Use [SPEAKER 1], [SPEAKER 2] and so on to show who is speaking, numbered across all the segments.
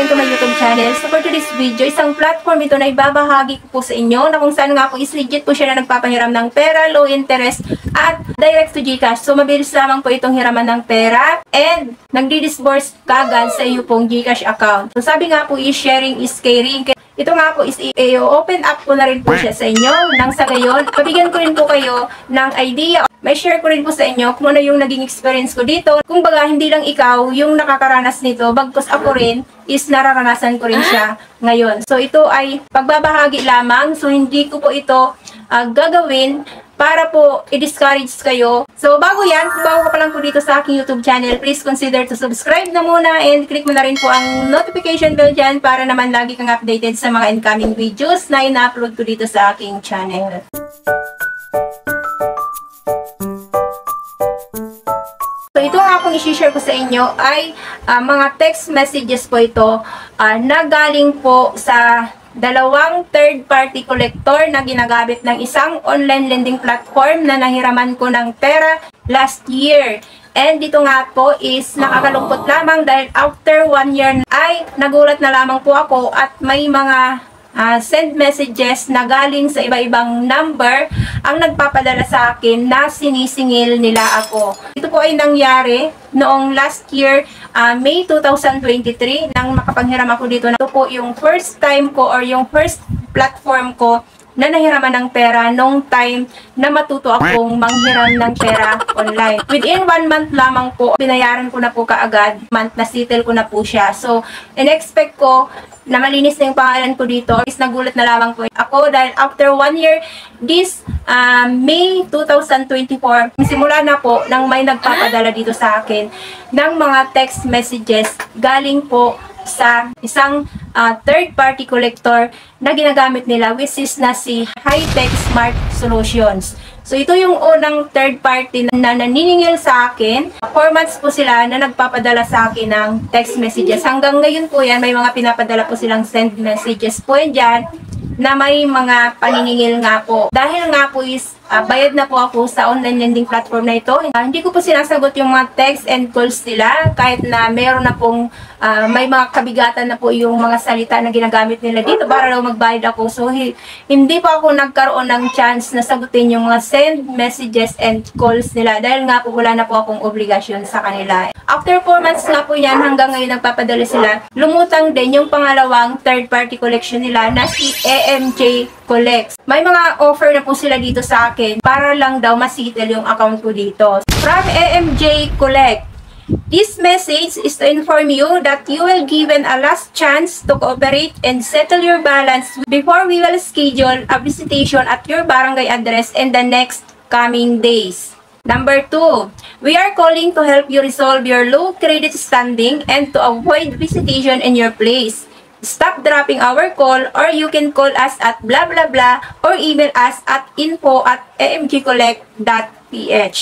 [SPEAKER 1] welcome to my YouTube channel. So for today's video, isang platform ito na ibabahagi ko po sa inyo na kung saan nga po is legit po siya na nagpapahiram ng pera, low interest at direct to GCash. So mabilis lamang po itong hiraman ng pera and nagdi-disburse kagad sa iyo pong GCash account. So sabi nga po is sharing is caring. Ito nga po is i-open up ko na rin po siya sa inyo nang sa gayon, mabigyan ko rin po kayo ng idea. May share ko rin po sa inyo kung ano yung naging experience ko dito. Kung baga, hindi lang ikaw yung nakakaranas nito, bagkus ako rin is nararanasan ko rin siya ngayon. So, ito ay pagbabahagi lamang. So, hindi ko po ito gagawin para po i-discourage kayo. So, bago yan, kung bago ka pa lang po dito sa aking YouTube channel, please consider to subscribe na muna and click mo na rin po ang notification bell dyan para naman lagi kang updated sa mga incoming videos na ina-upload ko dito sa aking channel. So, ito nga pong isi-share ko sa inyo ay mga text messages po ito na galing po sa dalawang third-party collector na ginagamit ng isang online lending platform na nahiraman ko ng pera last year. And dito nga po is nakakalungkot lamang dahil after 1 year ay nagulat na lamang po ako at may mga send messages na galing sa iba-ibang number ang nagpapadala sa akin na sinisingil nila ako. Ito po ay nangyari noong last year, May 2023, nang makapanghiram ako dito. Ito po yung first time ko or yung first platform ko na nahiraman ng pera nung time na matuto akong manghiram ng pera online. Within 1 month lamang po, binayaran ko na po kaagad. Month na settle ko na po siya. So, in-expect ko na malinis na yung pangalan ko dito. Is nagulat na lamang po ako dahil after 1 year, this May 2024, simula na po nang may nagpapadala dito sa akin ng mga text messages galing po sa isang third-party collector na ginagamit nila, which is na si High-Tech Smart Solutions. So, ito yung unang third-party na naniningil sa akin. 4 months po sila na nagpapadala sa akin ng text messages. Hanggang ngayon po yan, may mga pinapadala po silang send messages po yan dyan na may mga paniningil nga po. Dahil nga po is bayad na po ako sa online lending platform na ito. Hindi ko po sinasagot yung mga text and calls nila kahit na meron na pong may mga kabigatan na po yung mga salita na ginagamit nila dito para daw magbayad ako. So, hindi pa ako nagkaroon ng chance na sagutin yung mga send messages and calls nila dahil nga po wala na po akong obligasyon sa kanila. After 4 months nga po yan, hanggang ngayon nagpapadala sila, lumutang din yung pangalawang third-party collection nila na si AMJ Collects. May mga offer na po sila dito sa akin para lang daw masitel yung account ko dito. From AMJ Collect, this message is to inform you that you will given a last chance to cooperate and settle your balance before we will schedule a visitation at your barangay address in the next coming days. Number 2, we are calling to help you resolve your low credit standing and to avoid visitation in your place. Stop dropping our call or you can call us at blah blah blah or email us at info@amgcollect.ph.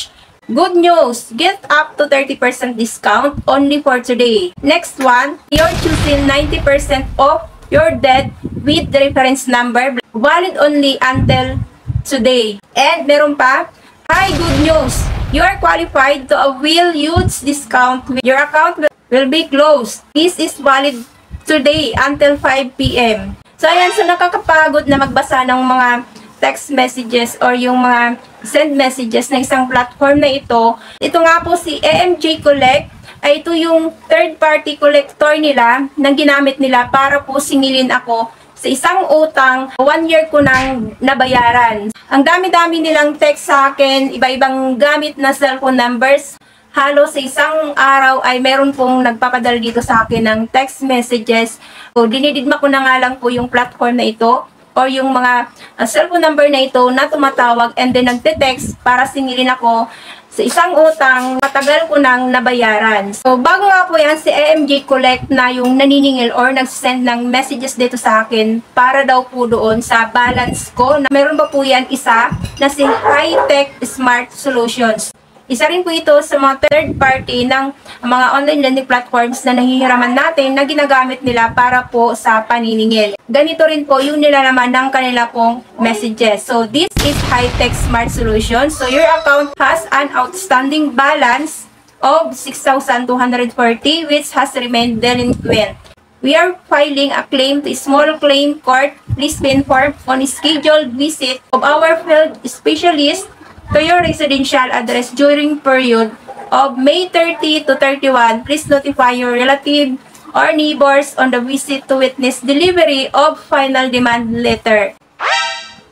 [SPEAKER 1] Good news! Get up to 30% discount only for today. Next one, you're choosing 90% off your debt with the reference number. Valid only until today. And meron pa, hi, good news! You are qualified to avail huge discount. Your account will be closed. This is valid today until 5 p.m. So, ayan. So, nakakapagod na magbasa ng mga text messages or yung mga send messages na isang platform na ito. Ito nga po si AMJ Collect. Ay ito yung third-party collector nila na ginamit nila para po singilin ako sa isang utang 1 year ko nang nabayaran. Ang dami-dami nilang text sa akin, iba-ibang gamit na cellphone numbers. Halos sa isang araw ay meron pong nagpapadala dito sa akin ng text messages. So, dinididma ko na nga lang po yung platform na ito or yung mga cellphone number na ito na tumatawag and then nagte-text para singilin ako sa isang utang matagal ko nang nabayaran. So, bago nga po yan, si AMJ Collect na yung naniningil or nagsend ng messages dito sa akin para daw po doon sa balance ko. Meron ba po yan isa na si High-Tech Smart Solutions. Isa rin po ito sa mga third party ng mga online lending platforms na nahihiraman natin na ginagamit nila para po sa paniningil. Ganito rin po yung nilalaman ng kanila pong messages. So, this is High-Tech Smart Solutions. So, your account has an outstanding balance of 6,240 which has remained delinquent. we are filing a claim to small claim court. Please be informed on scheduled visit of our field specialist to your residential address during period of May 30 to 31. Please notify your relative or neighbors on the visit to witness delivery of final demand letter.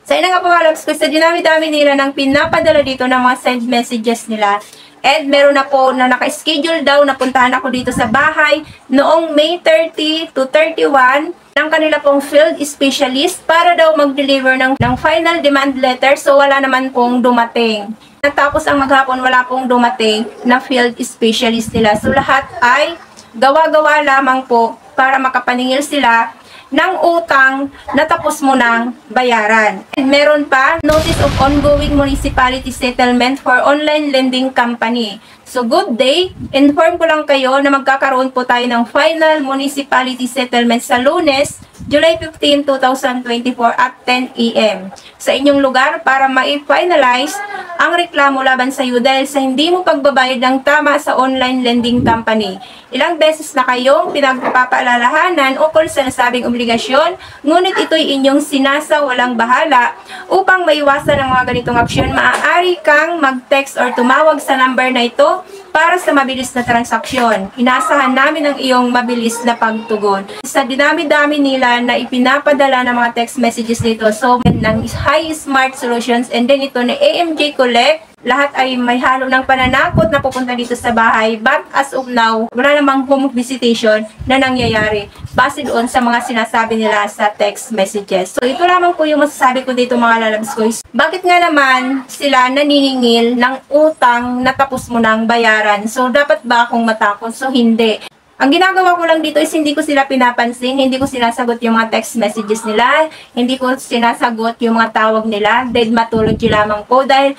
[SPEAKER 1] So, yun nga po mga loves ko, sa dinami-dami nila ng pinapadala dito ng mga send messages nila. And meron na po na naka-schedule daw na puntahan ako dito sa bahay noong May 30 to 31 ng kanila pong field specialist para daw mag-deliver ng final demand letter. So, wala naman pong dumating. Natapos ang maghapon, wala pong dumating na field specialist nila. So, lahat ay gawa-gawa lamang po para makapaningil sila ng utang na tapos mo ng bayaran. And meron pa, notice of ongoing municipality settlement for online lending company. So, good day. Inform ko lang kayo na magkakaroon po tayo ng final municipality settlement sa Lunes, July 15, 2024 at 10 a.m. sa inyong lugar para ma-finalize ang reklamo laban sa iyo dahil sa hindi mo pagbabayad ng tama sa online lending company. Ilang beses na kayong pinagpapaalalahanan ukol sa nasabing obligasyon, ngunit ito'y inyong sinasawalang bahala. Upang maiwasan ang mga ganitong aksyon, maaari kang mag-text or tumawag sa number na ito para sa mabilis na transaksyon. Inasahan namin ang iyong mabilis na pagtugon. Sa dinami-dami nila na ipinapadala ng mga text messages dito, so ng High Smart Solutions and then ito na AMJ Collect, lahat ay may halo ng pananakot na pupunta dito sa bahay. But as of now, wala namang home visitation na nangyayari base doon sa mga sinasabi nila sa text messages. So ito lamang po yung masasabi ko dito mga lalabs ko. Bakit nga naman sila naniningil ng utang na tapos mo ng bayaran? So dapat ba akong matakot? So hindi. Ang ginagawa ko lang dito is hindi ko sila pinapansin, hindi ko sinasagot yung mga text messages nila, hindi ko sinasagot yung mga tawag nila, dead matology lamang po dahil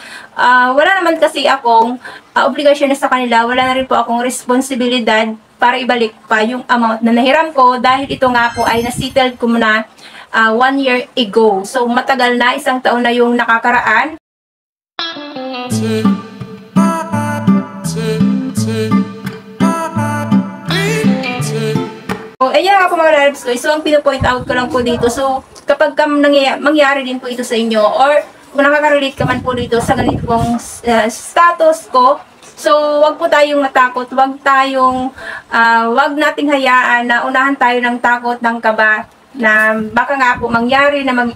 [SPEAKER 1] wala naman kasi akong obligasyon na sa kanila, wala na rin po akong responsibilidad para ibalik pa yung amount na nahiram ko dahil ito nga po ay nasettled ko muna 1 year ago. So matagal na, 1 taon na yung nakakaraan. So, ayan nga po mga lalabs ko. So, ang pinapoint out ko lang po dito. So, kapag mangyari din po ito sa inyo or kung nakaka-relate ka man po dito sa ganito pong status ko, so, wag po tayong matakot. Wag nating hayaan na unahan tayo ng takot, ng kaba na baka nga po mangyari na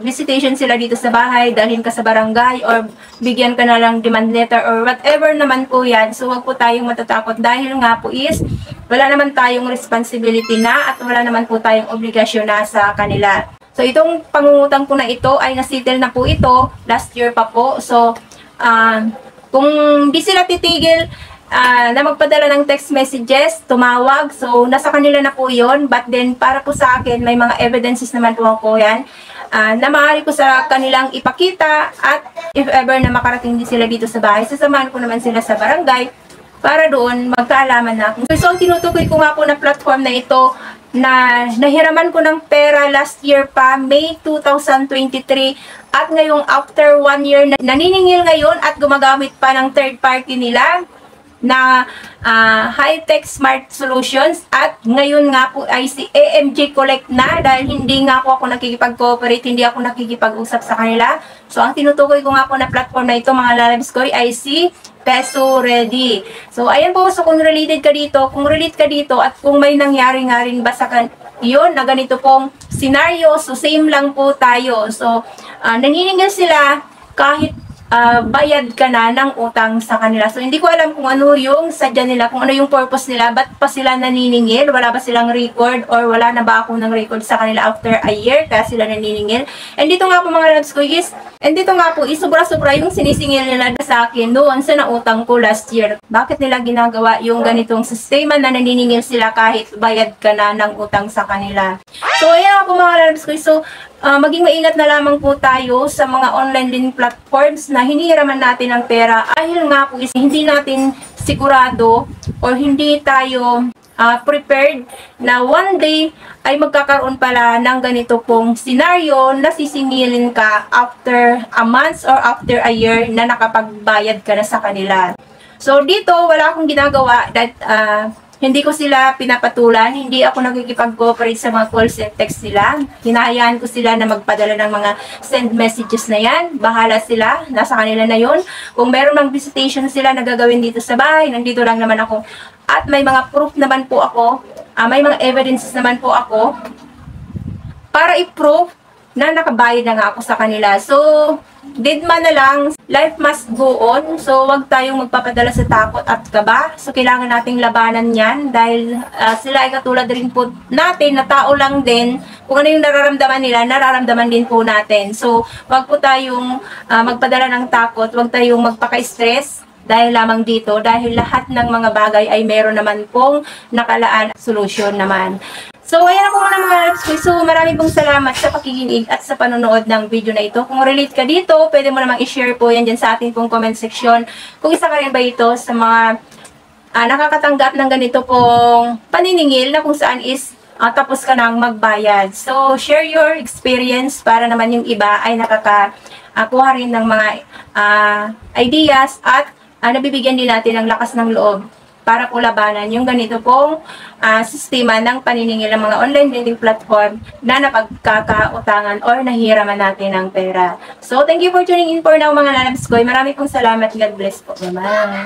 [SPEAKER 1] visitation sila dito sa bahay, dalhin ka sa barangay or bigyan ka na lang demand letter or whatever naman po yan. So, wag po tayong matatakot dahil nga po is wala naman tayong responsibility na at wala naman po tayong obligasyon na sa kanila. So, itong pangungutang ko na ito ay nasettle na po ito last year pa po. So, kung di sila titigil na magpadala ng text messages, tumawag. So, nasa kanila na po yun. But then, para po sa akin, may mga evidences naman po ako yan na maaari ko sa kanilang ipakita at if ever na makarating din sila dito sa bahay, sasamahan ko naman sila sa barangay para doon magkaalaman na. So, ang tinutukoy ko nga po na platform na ito na nahiraman ko ng pera last year pa, May 2023, at ngayong after 1 year na naniningil ngayon at gumagamit pa ng third party nila na high-tech smart solutions at ngayon nga po ay si AMJ Collect na dahil hindi nga po ako nakikipag-cooperate, hindi ako nakikipag-usap sa kanila. So, ang tinutukoy ko nga po na platform na ito mga lalabs ko ay si Peso Ready. So, ayan po. So, kung related ka dito, at kung may nangyari nga rin ba sa yun, na ganito pong scenario, so same lang po tayo. So, naniningil sila kahit bayad ka na ng utang sa kanila. So, hindi ko alam kung ano yung sadya nila, kung ano yung purpose nila, ba't pa sila naniningil, wala ba silang record, or wala na ba ako ng record sa kanila after a year, kaya sila naniningil. And dito nga po mga loves ko is, sobra-sobra yung sinisingil nila sa akin doon sa nautang ko last year. Bakit nila ginagawa yung ganitong sistema na naniningil sila kahit bayad ka na ng utang sa kanila? So, ayan nga po mga loves ko. So, maging maingat na lamang po tayo sa mga online lending platforms na hinihiraman natin ng pera dahil nga po is hindi natin sigurado or hindi tayo prepared na one day ay magkakaroon pala ng ganito pong scenario na sisingilin ka after a month or after a year na nakapagbayad ka na sa kanila. So dito wala akong ginagawa that hindi ko sila pinapatulan, hindi ako nagkikipag-cooperate sa mga calls and text nila. Hinahayaan ko sila na magpadala ng mga send messages na yan. Bahala sila, nasa kanila na yun. Kung meron mang visitation sila na gagawin dito sa bahay, nandito lang naman ako. At may mga proof naman po ako, may mga evidences naman po ako para i-prove na nakabayad na nga ako sa kanila. So, didma na lang, life must go on. So, wag tayong magpapadala sa takot at kaba. So, kailangan nating labanan yan dahil sila ay katulad rin po natin na tao lang din. Kung ano yung nararamdaman nila, nararamdaman din po natin. So, wag po tayong magpadala ng takot, wag tayong magpaka-stress dahil lamang dito, dahil lahat ng mga bagay ay meron naman pong nakalaan solusyon naman. So, ayan ako muna mga loves ko. So, marami pong salamat sa pakikinig at sa panonood ng video na ito. Kung relate ka dito, pwede mo namang i-share po yan dyan sa ating pong comment section. Kung isa ka rin ba ito sa mga nakakatanggap ng ganito pong paniningil na kung saan is tapos ka nang magbayad. So, share your experience para naman yung iba ay nakakakuha rin ng mga ideas at nabibigyan din natin ng lakas ng loob para po labanan yung ganito pong sistema ng paniningil ng mga online lending platform na napagkakautangan or nahihiraman natin ng pera. So, thank you for tuning in for now mga lalabs ko. Marami pong salamat. God bless po. Bye-bye.